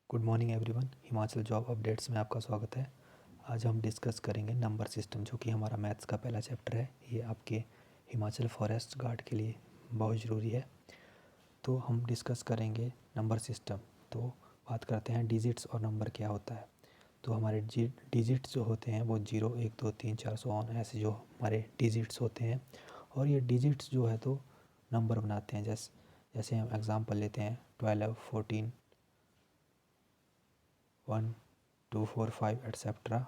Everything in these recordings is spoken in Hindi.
Good morning everyone. Himachal job updates में आपका स्वागत है। आज हम डिस्कस करेंगे नंबर सिस्टम, जो कि हमारा मैथ्स का पहला चैप्टर है। ये आपके हिमाचल फॉरेस्ट गार्ड के लिए बहुत ज़रूरी है। तो हम डिस्कस करेंगे नंबर सिस्टम। तो बात करते हैं डिजिट्स और नंबर क्या होता है। तो हमारे डिजिट्स जो होते हैं वो 0 1 2 3 4 सो ऑन, ऐसे जो हमारे डिजिट्स होते हैं। और ये डिजिट्स जो है तो नंबर बनाते हैं। जैसे हम एग्ज़ाम्पल लेते हैं 12 14 1 2 4 5 एट्सेट्रा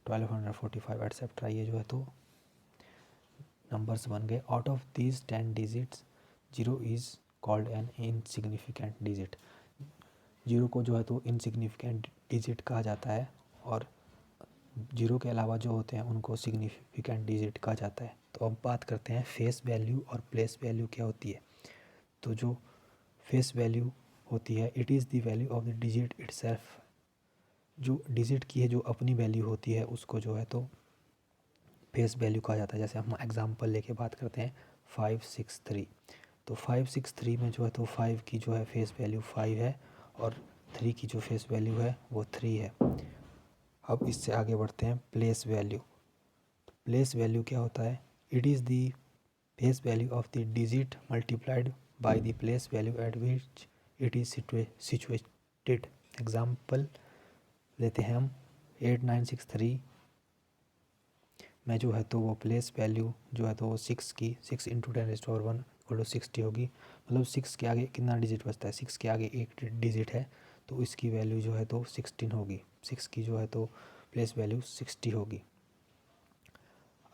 1245 एट्सेट्रा। ये जो है तो नंबर्स बन गए। Out of these 10 digits 0 is called an insignificant digit. 0 को जो है तो इनसिग्निफिकेंट डिजिट कहा जाता है, और 0 के अलावा जो होते हैं उनको सिग्निफिकेंट डिजिट कहा जाता है। तो अब बात करते हैं फेस वैल्यू और प्लेस वैल्यू क्या होती है। तो जो फेस वैल्यू होती है, it is the value of the digit itself. जो डिजिट की है जो अपनी वैल्यू होती है उसको जो है तो फेस वैल्यू कहा जाता है। जैसे हम एग्जांपल लेके बात करते हैं 563। तो 563 में जो है तो 5 की जो है फेस वैल्यू 5 है, और 3 की जो फेस वैल्यू है वो 3 है। अब इससे आगे बढ़ते हैं प्लेस वैल्यू। तो प्लेस वैल्यू क्या होता है? It is the face value of the digit multiplied by the place value eight which it is situated. Example लेते हैं हम 8963 में जो है तो वो प्लेस वैल्यू जो है तो वो 6 की 6 इंटू 10⁻1 इक्वल टू 60 होगी। मतलब 6 के आगे कितना डिजिट बचता है? 6 के आगे एक डिजिट है, तो इसकी वैल्यू जो है तो 16 होगी। 6 की जो है तो प्लेस वैल्यू 60 होगी।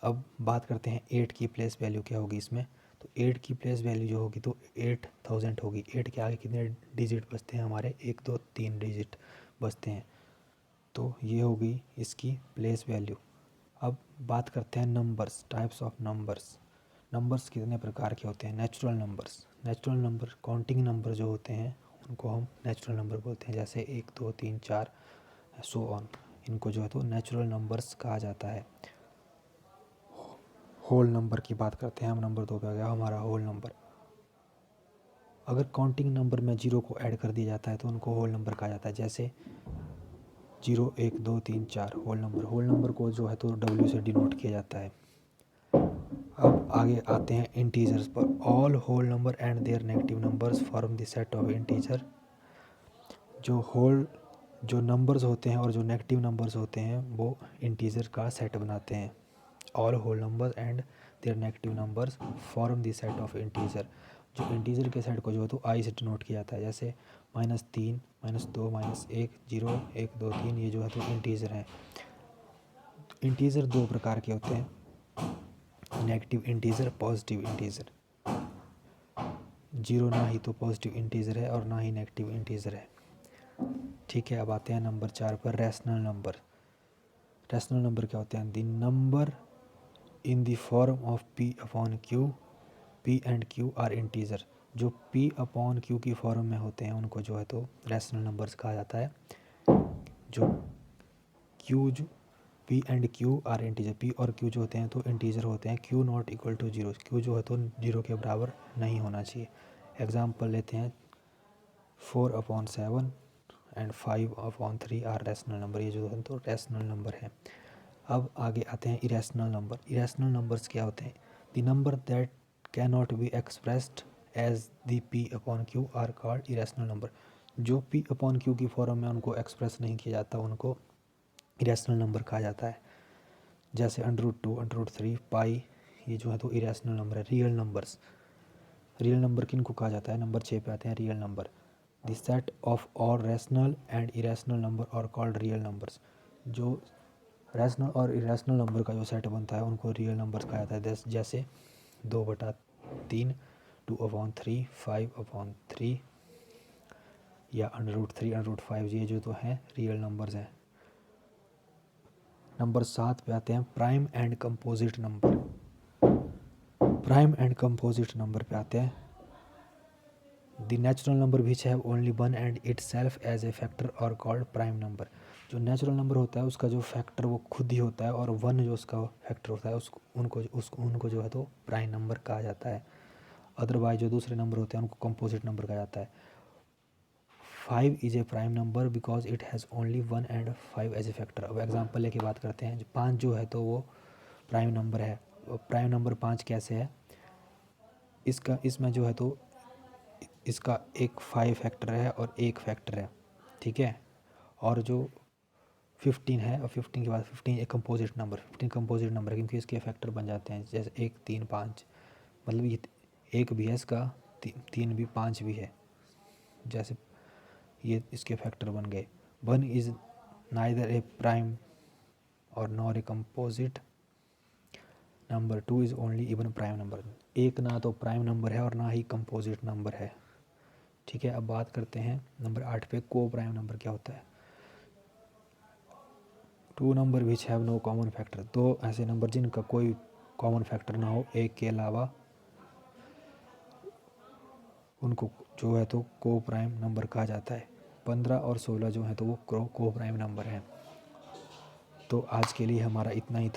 अब बात करते हैं 8 की प्लेस वैल्यू क्या होगी इसमें। तो 8 की प्लेस वैल्यू जो होगी तो 8000 होगी। 8 के आगे कितने डिजिट बचते हैं? हमारे 1 2 3 डिजिट बचते हैं। तो ये होगी इसकी प्लेस वैल्यू। अब बात करते हैं numbers, types of numbers. Numbers कितने प्रकार के होते हैं? Natural numbers. Natural number counting number जो होते हैं उनको हम नेचुरल नंबर बोलते हैं। जैसे 1 2 3 4 सो ऑन, इनको जो है तो नेचुरल नंबर्स कहा जाता है। होल नंबर की बात करते हैं हम। नंबर 2 पे आ गया हमारा होल नंबर। अगर काउंटिंग नंबर में 0 को ऐड कर दिया जाता है तो उनको होल नंबर कहा जाता है। जैसे 0 1 2 3 4 होल नंबर। होल नंबर को जो है तो W से डिनोट किया जाता है। अब आगे आते हैं इंटीजर्स पर। All whole number and their negative numbers form the set of integer. जो नंबर्स होते हैं और जो नेगेटिव नंबर्स होते हैं वो इंटीजर का सेट बनाते हैं। All whole number and their negative numbers form the set of integer. जो इंटीजर के सेट को जो है तो आई से डिनोट किया जाता है। जैसे -3 -2 -1 0 1 2 3, ये जो है तो इंटीजर हैं। इंटीजर दो प्रकार के होते हैं, नेगेटिव इंटीजर, पॉजिटिव इंटीजर। 0 ना ही तो पॉजिटिव इंटीजर है और ना ही नेगेटिव इंटीजर है। ठीक है, अब आते हैं नंबर 4 पर, रैशनल नंबर। रैशनल नंबर क्या होते हैं? The number in the form of p upon q। p and q are integer. जो p अपॉन q की फॉर्म में होते हैं उनको जो है तो रैशनल नंबर्स कहा जाता है। जो p and q are integer, p और q जो होते हैं तो इंटीजर होते हैं। q not equal to 0, q जो है तो 0 के बराबर नहीं होना चाहिए। एग्जाम्पल लेते हैं 4/7 एंड 5/3 आर रैशनल नंबर। ये जो है तो रैशनल नंबर है। अब आगे आते हैं इरेशनल नंबर। इरेशनल नंबर्स क्या होते हैं? The number that can not be expressed as the p upon q are called irrational number. जो p अपॉन q की फॉर्म में उनको एक्सप्रेस नहीं किया जाता उनको इरेशनल नंबर कहा जाता है। जैसे √2 √3 पाई, ये जो है तो इरेशनल नंबर है। रियल नंबर्स, रियल नंबर किनको कहा जाता है? नंबर 6 पे आते हैं real number. The set of all rational and irrational number are called real numbers. जो रैशनल और इरेशनल नंबर का जो सेट बनता है उनको रियल नंबर्स कहा जाता है। जैसे 2/3 2/3 5/3 या √3 √5, ये जो तो हैं रियल नंबर्स हैं। नंबर 7 पे आते हैं prime and composite number. Prime and composite number पे आते हैं। The natural number which have only one and itself as a factor are called prime number. जो नेचुरल नंबर होता है उसका जो फैक्टर वो खुद ही होता है, और वन जो उसका फैक्टर होता है उनको जो है तो प्राइम नंबर कहा जाता है। अदरवाइज जो दूसरे नंबर होते हैं उनको कंपोजिट नंबर कहा जाता है। 5 is a prime number because it has only 1 and 5 as a factor. अब एग्जांपल लेके बात करते हैं। 5 जो है तो वो प्राइम नंबर है। प्राइम नंबर 5 कैसे है, इसमें जो है तो इसका एक 5 फैक्टर है और एक फैक्टर है, ठीक है। और जो 15 है, और 15 के बाद 15 एक कंपोजिट नंबर, 15 कंपोजिट नंबर है क्योंकि इसके फैक्टर बन जाते हैं, जैसे 1 3 5, मतलब ये एक भी है इसका, 3 भी 5 भी है, जैसे ये इसके फैक्टर बन गए। 1 इज़ नाइदर ए प्राइम और nor a composite number. 2 is only even prime number. एक ना तो प्राइम नंबर है और ना ही कंपोजिट नंबर है, ठीक है। अब बात करते हैं नंबर 8 पे, को प्राइम नंबर क्या होता है। 2 number which have no common factor, दो ऐसे नंबर जिनका कोई कॉमन फैक्टर ना हो एक के अलावा, उनको जो है तो को प्राइम नंबर कहा जाता है। 15 और 16 जो है तो वो को प्राइम नंबर हैं। तो आज के लिए हमारा इतना ही था।